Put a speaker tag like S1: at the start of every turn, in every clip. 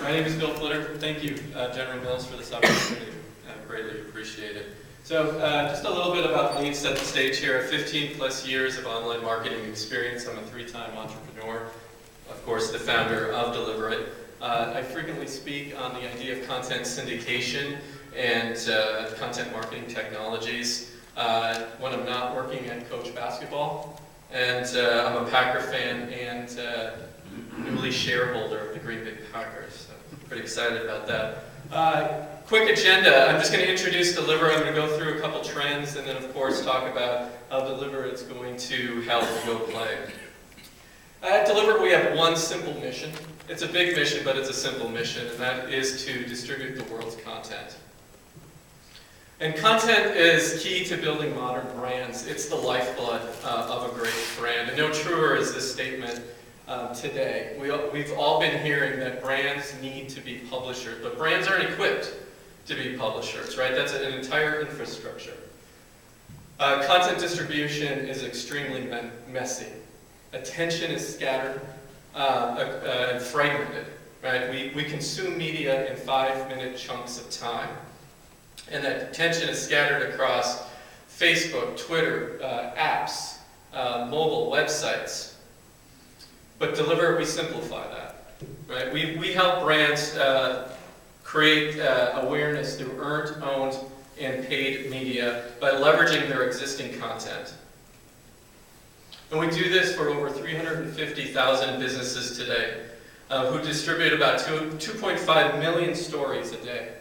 S1: My name is Bill Flitter. Thank you, General Mills, for this opportunity. I greatly appreciate it. So just a little bit about me to set the stage here. 15 plus years of online marketing experience. I'm a 3-time entrepreneur. Of course, the founder of dlvr.it. I frequently speak on the idea of content syndication and content marketing technologies when I'm not working at Coach Basketball. And I'm a Packer fan and newly shareholder of the Green Bay Packers. So pretty excited about that. Quick agenda. I'm just going to introduce dlvr. I'm going to go through a couple trends and then, of course, talk about how dlvr is going to help Go Play. At dlvr, we have one simple mission. It's a big mission, but it's a simple mission, and that is to distribute the world's content. And content is key to building modern brands. It's the lifeblood of a great brand. And no truer is this statement today. We've all been hearing that brands need to be publishers, but brands aren't equipped to be publishers, right? That's an entire infrastructure. Content distribution is extremely messy. Attention is scattered and fragmented, right? We consume media in 5-minute chunks of time. And that attention is scattered across Facebook, Twitter, apps, mobile, websites. But dlvr, we simplify that, right? We help brands create awareness through earned, owned, and paid media by leveraging their existing content. And we do this for over 350,000 businesses today who distribute about 2.5 million stories a day.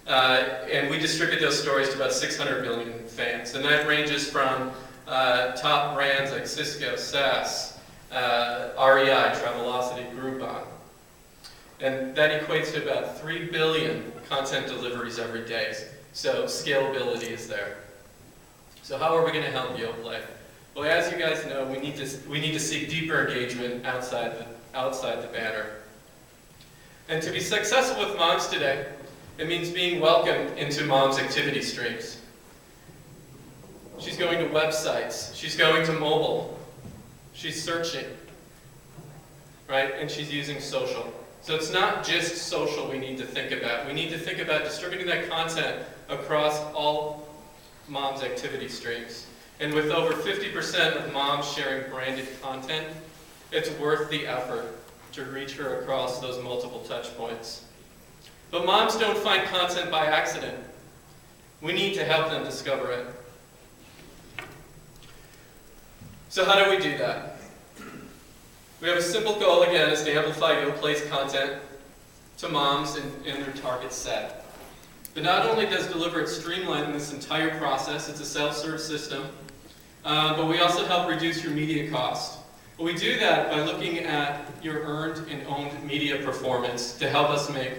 S1: And we distribute those stories to about 600 million fans. And that ranges from top brands like Cisco, SAS, REI, Travelocity, Groupon. And that equates to about 3 billion content deliveries every day. So scalability is there. So how are we going to help Go Play? Well, as you guys know, we need to seek deeper engagement outside the banner. And to be successful with moms today, it means being welcomed into mom's activity streams. She's going to websites. She's going to mobile. She's searching, right? And she's using social. So it's not just social we need to think about. We need to think about distributing that content across all mom's activity streams. And with over 50% of moms sharing branded content, it's worth the effort to reach her across those multiple touch points. But moms don't find content by accident. We need to help them discover it. So how do we do that? We have a simple goal, again, is to amplify Go Play's content to moms in their target set. But not only does dlvr.it streamline this entire process, it's a self-serve system, but we also help reduce your media cost. But we do that by looking at your earned and owned media performance to help us make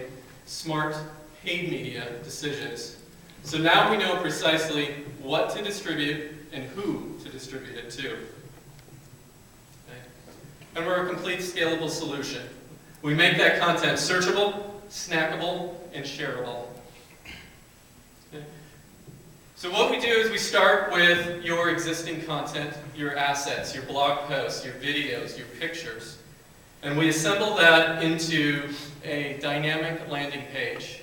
S1: smart paid media decisions. So now we know precisely what to distribute and who to distribute it to. Okay. And we're a complete scalable solution. We make that content searchable, snackable, and shareable. Okay. So what we do is we start with your existing content, your assets, your blog posts, your videos, your pictures. And we assemble that into a dynamic landing page.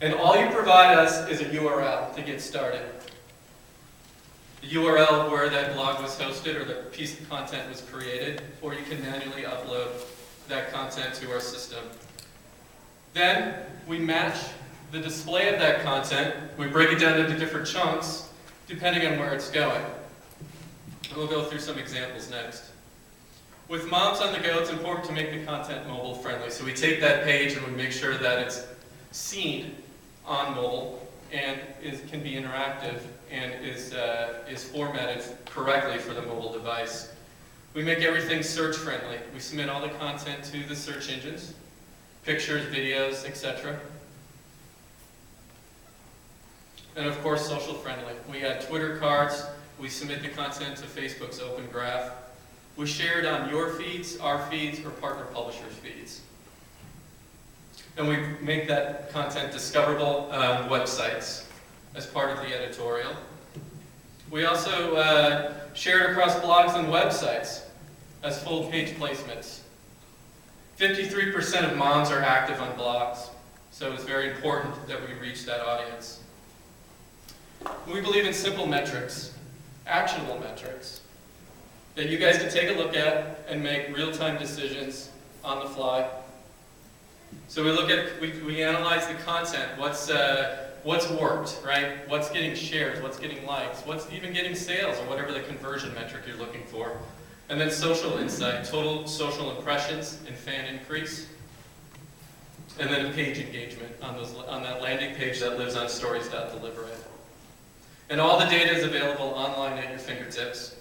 S1: And all you provide us is a URL to get started. The URL of where that blog was hosted or the piece of content was created, or you can manually upload that content to our system. Then we match the display of that content. We break it down into different chunks depending on where it's going. And we'll go through some examples next. With moms on the go, it's important to make the content mobile friendly. So we take that page and we make sure that it's seen on mobile and can be interactive and is formatted correctly for the mobile device. We make everything search friendly. We submit all the content to the search engines, pictures, videos, etc. And of course, social friendly. We add Twitter cards. We submit the content to Facebook's Open Graph. We share it on your feeds, our feeds, or partner publishers' feeds. And we make that content discoverable on websites as part of the editorial. We also share it across blogs and websites as full page placements. 53% of moms are active on blogs, so it's very important that we reach that audience. We believe in simple metrics, actionable metrics, that you guys can take a look at and make real-time decisions on the fly. So we analyze the content, what's worked, right? What's getting shares, what's getting likes, what's even getting sales, or whatever the conversion metric you're looking for. And then social insight, total social impressions and fan increase. And then page engagement on that landing page that lives on stories.dlvr.it. And all the data is available online at your fingertips.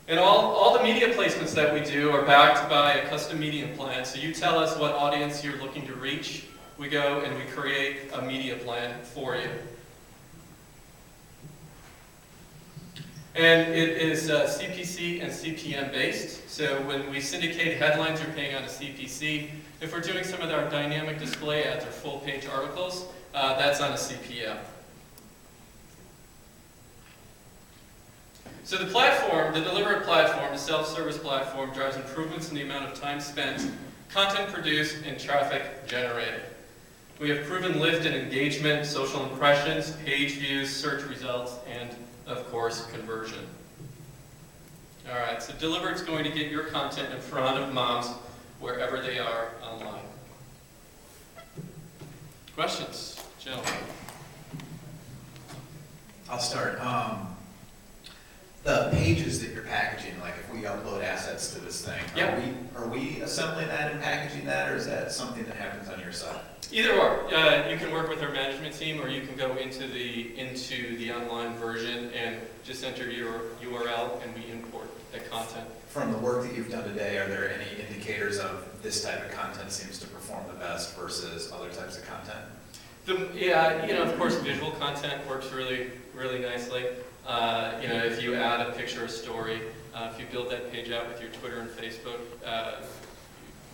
S1: And all the media placements that we do are backed by a custom media plan. So you tell us what audience you're looking to reach. We go and we create a media plan for you. And it is CPC and CPM based. So when we syndicate headlines, you're paying on a CPC. If we're doing some of our dynamic display ads or full page articles, that's on a CPM. So the platform, the dlvr.it platform, the self-service platform, drives improvements in the amount of time spent, content produced, and traffic generated. We have proven lift in engagement, social impressions, page views, search results, and of course, conversion. All right, so dlvr.it's going to get your content in front of moms wherever they are online. Questions, gentlemen?
S2: I'll start. The pages that you're packaging, like if we upload assets to this thing,
S1: yep.
S2: are we assembling that and packaging that, or is that something that happens on your side?
S1: Either or. You can work with our management team, or you can go into the online version and just enter your URL, and we import the content.
S2: From the work that you've done today, are there any indicators of this type of content seems to perform the best versus other types of content?
S1: Of course, visual content works really, really nicely. If you add a picture or story, if you build that page out with your Twitter and Facebook,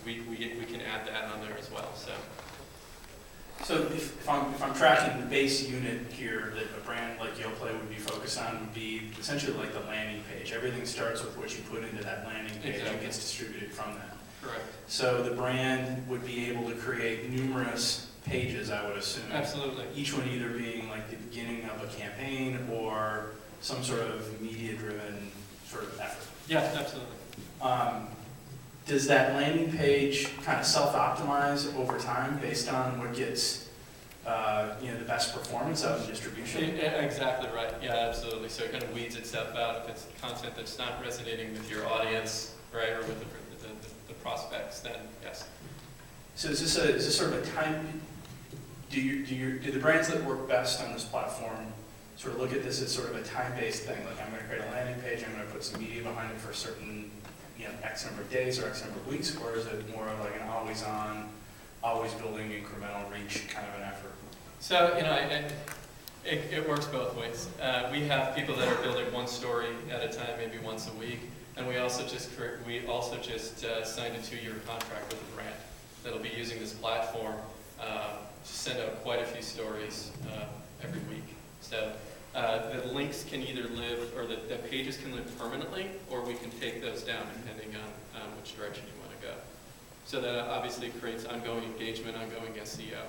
S1: we can add that on there as well.
S3: So if I'm tracking the base unit here that a brand like Yoplait would be focused on would be essentially like the landing page. Everything starts with what you put into that landing page and gets distributed from that.
S1: Correct.
S3: So the brand would be able to create numerous pages, I would assume.
S1: Absolutely.
S3: Each one either being like the beginning of a campaign or some sort of media-driven sort of effort.
S1: Yeah, absolutely.
S3: Does that landing page kind of self-optimize over time based on what gets the best performance out of the distribution?
S1: Yeah, exactly right. Yeah, absolutely. So it kind of weeds itself out if it's content that's not resonating with your audience, right, or with the prospects. Then yes.
S3: So is this sort of a time? Do the brands that work best on this platform sort of look at this as sort of a time-based thing? Like, I'm going to create a landing page, I'm going to put some media behind it for a certain X number of days or X number of weeks, or is it more of like an always-on, always building incremental reach kind of an effort?
S1: So it works both ways. We have people that are building one story at a time, maybe once a week, and we also just signed a 2-year contract with a brand that'll be using this platform to send out quite a few stories every week. So the links can either live, or the pages can live permanently, or we can take those down depending on which direction you want to go. So that obviously creates ongoing engagement, ongoing SEO.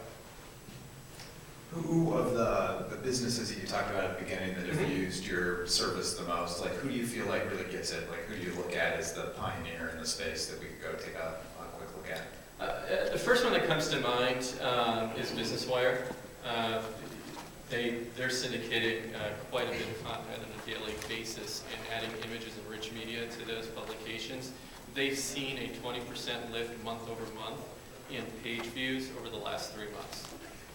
S2: Who of the businesses that you talked about at the beginning that have used your service the most, like who do you feel like really gets it? Like who do you look at as the pioneer in the space that we could go take a quick look at?
S1: The first one that comes to mind is Business Wire. They're syndicating quite a bit of content on a daily basis and adding images and rich media to those publications. They've seen a 20% lift month over month in page views over the last 3 months.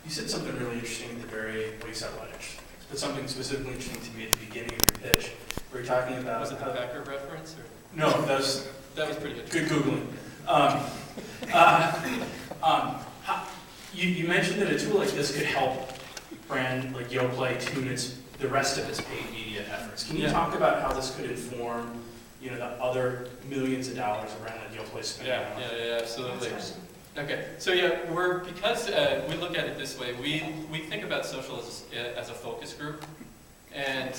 S3: You said something really interesting at the very, what you said, but something specifically interesting to me at the beginning of your pitch. We were talking about...
S1: Was it the Becker reference? Or?
S3: No, that was
S1: pretty good.
S3: Good Googling. You mentioned that a tool like this could help brand like Yoplait tune the rest of its paid media efforts. Can you talk about how this could inform the other millions of dollars a brand like Yoplait spending?
S1: Yeah, absolutely. Okay, so because we look at it this way, we think about social as a focus group, and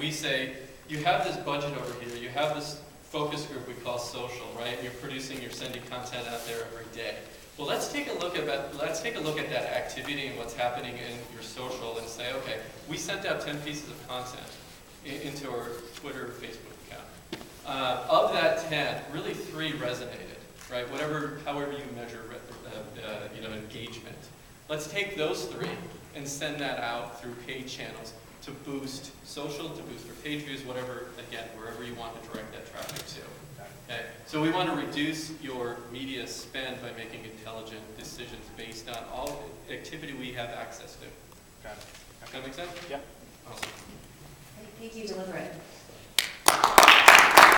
S1: we say, you have this budget over here, you have this focus group we call social, right? You're sending content out there every day. Well, let's take a look at that activity and what's happening in your social and say, okay, we sent out 10 pieces of content into our Twitter, Facebook account. Of that 10, really 3 resonated, right? However you measure, engagement. Let's take those 3 and send that out through paid channels to boost social, to boost your page views, whatever, again, wherever you want to direct that traffic to. Okay? So we want to reduce your media spend by making intelligent decisions based on all the activity we have access to.
S3: Got it.
S1: Does that make sense?
S3: Yeah.
S1: Awesome.
S4: Thank you, deliver it.